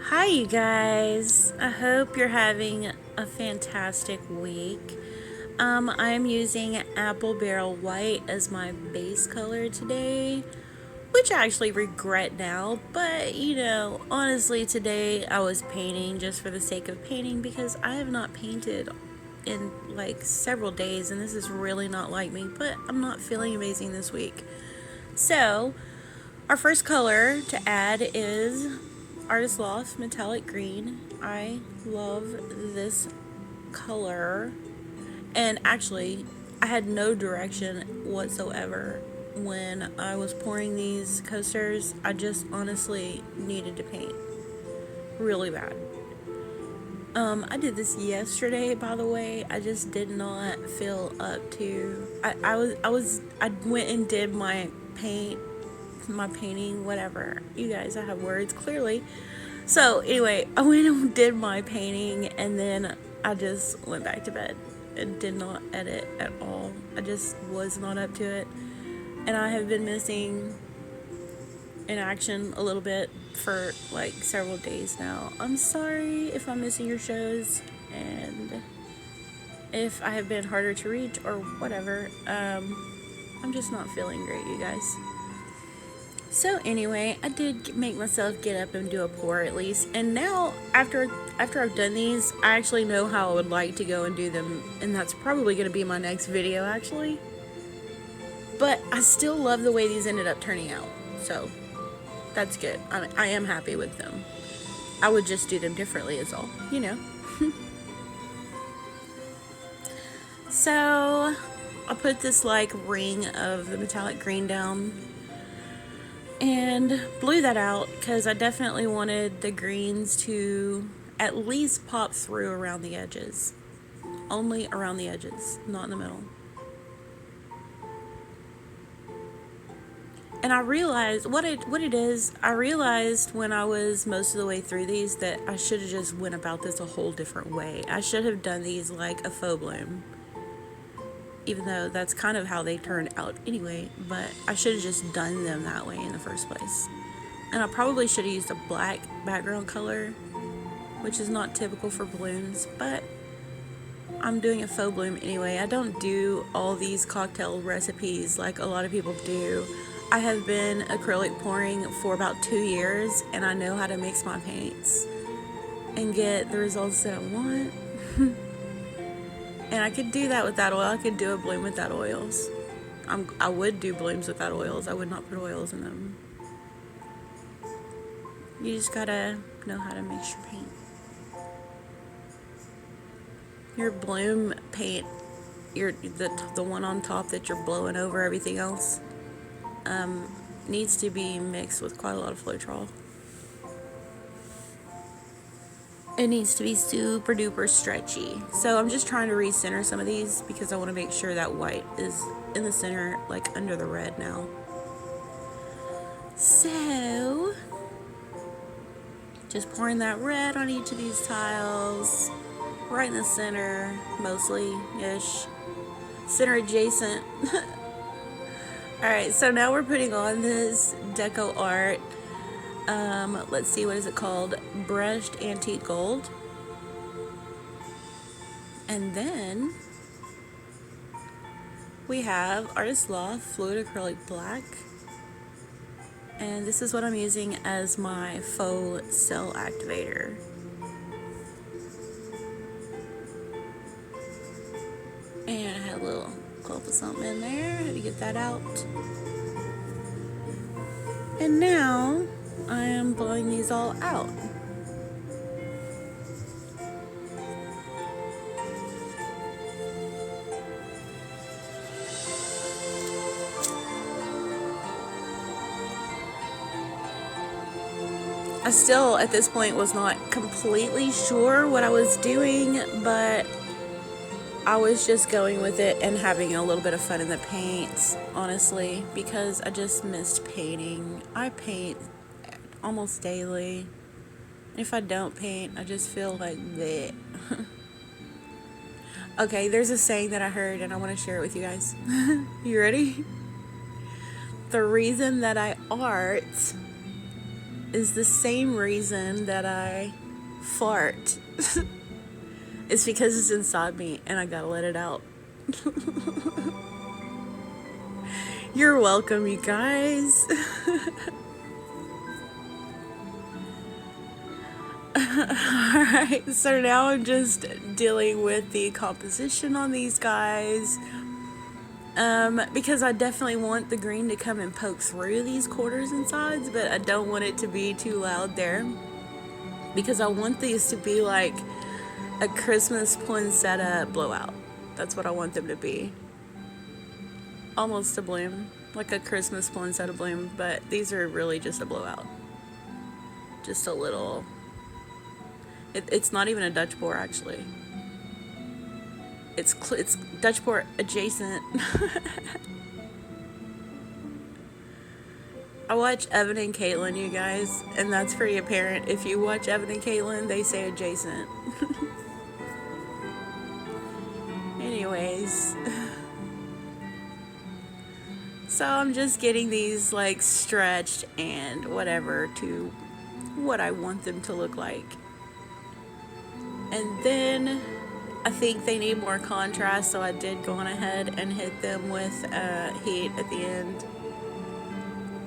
Hi, you guys. I hope you're having a fantastic week. I'm using Apple Barrel White as my base color today, which I actually regret now. But honestly, today I was painting just for the sake of painting because I have not painted in like several days, and this is really not like me. But I'm not feeling amazing this week. So, our first color to add is Artist Loft Metallic Green. I love this color. And actually, I had no direction whatsoever when I was pouring these coasters. I just honestly needed to paint really bad. I did this yesterday, by the way. I just did not feel up to. I went and did my painting, whatever. You guys, I have words clearly. So anyway, I went and did my painting, and then I just went back to bed and did not edit at all. I just was not up to it, and I have been missing in action a little bit for like several days now. I'm sorry if I'm missing your shows and if I have been harder to reach or whatever. I'm just not feeling great, you guys. So anyway, I did make myself get up and do a pour at least, and now after I've done these, I actually know how I would like to go and do them, and that's probably going to be my next video actually. But I still love the way these ended up turning out, so that's good. I am happy with them. I would just do them differently is all, So I'll put this like ring of the metallic green down and blew that out because I definitely wanted the greens to at least pop through around the edges. Only around the edges, not in the middle. And I realized what it is. I realized when I was most of the way through these that I should have just went about this a whole different way. I should have done these like a faux bloom, even though that's kind of how they turned out anyway. But I should have just done them that way in the first place. And I probably should have used a black background color, which is not typical for blooms, but I'm doing a faux bloom anyway. I don't do all these cocktail recipes like a lot of people do. I have been acrylic pouring for about 2 years, and I know how to mix my paints and get the results that I want. And I could do that without oil. I could do a bloom without oils. I would do blooms without oils. I would not put oils in them. You just gotta know how to mix your paint. Your bloom paint, the one on top that you're blowing over everything else, needs to be mixed with quite a lot of Floetrol. It needs to be super duper stretchy. So I'm just trying to recenter some of these because I want to make sure that white is in the center, like under the red now. So just pouring that red on each of these tiles, right in the center, mostly-ish, center adjacent. Alright, so now we're putting on this Deco art. Let's see, what is it called? Brushed Antique Gold. And then we have Artist Loft Fluid Acrylic Black. And this is what I'm using as my faux cell activator. And I had a little clump of something in there. Had to get that out. And now I am blowing these all out. I still, at this point, was not completely sure what I was doing, but I was just going with it and having a little bit of fun in the paints, honestly, because I just missed painting. I paint almost daily. If I don't paint, I just feel like bleh. Okay, there's a saying that I heard and I want to share it with you guys. You ready? The reason that I art is the same reason that I fart. It's because it's inside me and I gotta let it out. You're welcome, you guys. Alright, so now I'm just dealing with the composition on these guys. Because I definitely want the green to come and poke through these quarters and sides, but I don't want it to be too loud there. Because I want these to be like a Christmas poinsettia blowout. That's what I want them to be. Almost a bloom, like a Christmas poinsettia bloom, but these are really just a blowout. Just a little... It's not even a Dutch boar, actually. It's Dutch boar adjacent. I watch Evan and Caitlin, you guys, and that's pretty apparent. If you watch Evan and Caitlin, they say adjacent. Anyways. So I'm just getting these like stretched and whatever to what I want them to look like. And then I think they need more contrast, so I did go on ahead and hit them with heat at the end.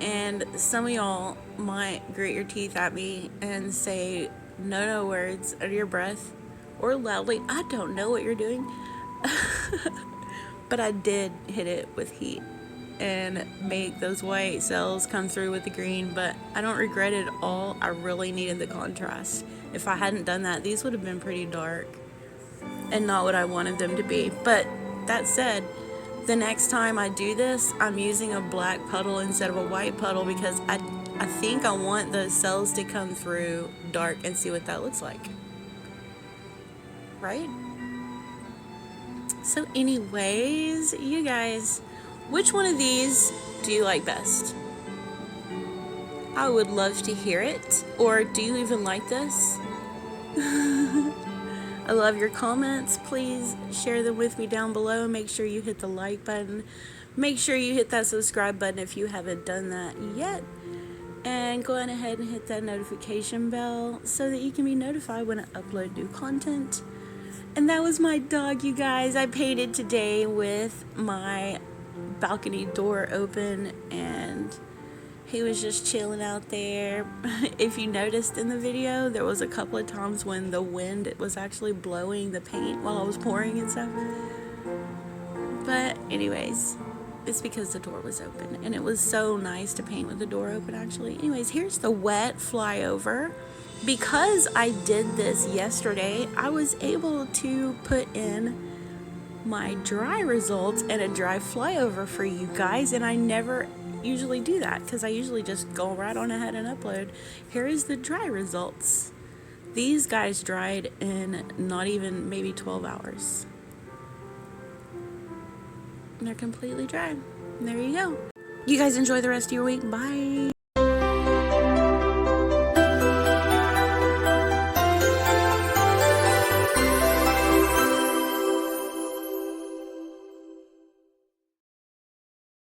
And some of y'all might grit your teeth at me and say no words under your breath or loudly. I don't know what you're doing. But I did hit it with heat and make those white cells come through with the green, but I don't regret it at all. I really needed the contrast. If I hadn't done that, these would have been pretty dark and not what I wanted them to be. But that said, the next time I do this, I'm using a black puddle instead of a white puddle because I think I want the cells to come through dark and see what that looks like. Right? So anyways, you guys, which one of these do you like best? I would love to hear it. Or do you even like this? I love your comments. Please share them with me down below. Make sure you hit the like button. Make sure you hit that subscribe button if you haven't done that yet. And go on ahead and hit that notification bell so that you can be notified when I upload new content. And that was my dog, you guys. I painted today with my balcony door open and he was just chilling out there. If you noticed in the video, there was a couple of times when the wind was actually blowing the paint while I was pouring and stuff. But anyways, it's because the door was open and it was so nice to paint with the door open actually. Anyways, here's the wet flyover. Because I did this yesterday, I was able to put in my dry results and a dry flyover for you guys, and I never usually do that because I usually just go right on ahead and upload. Here is the dry results. These guys dried in not even maybe 12 hours. And they're completely dry. And there you go. You guys enjoy the rest of your week. Bye.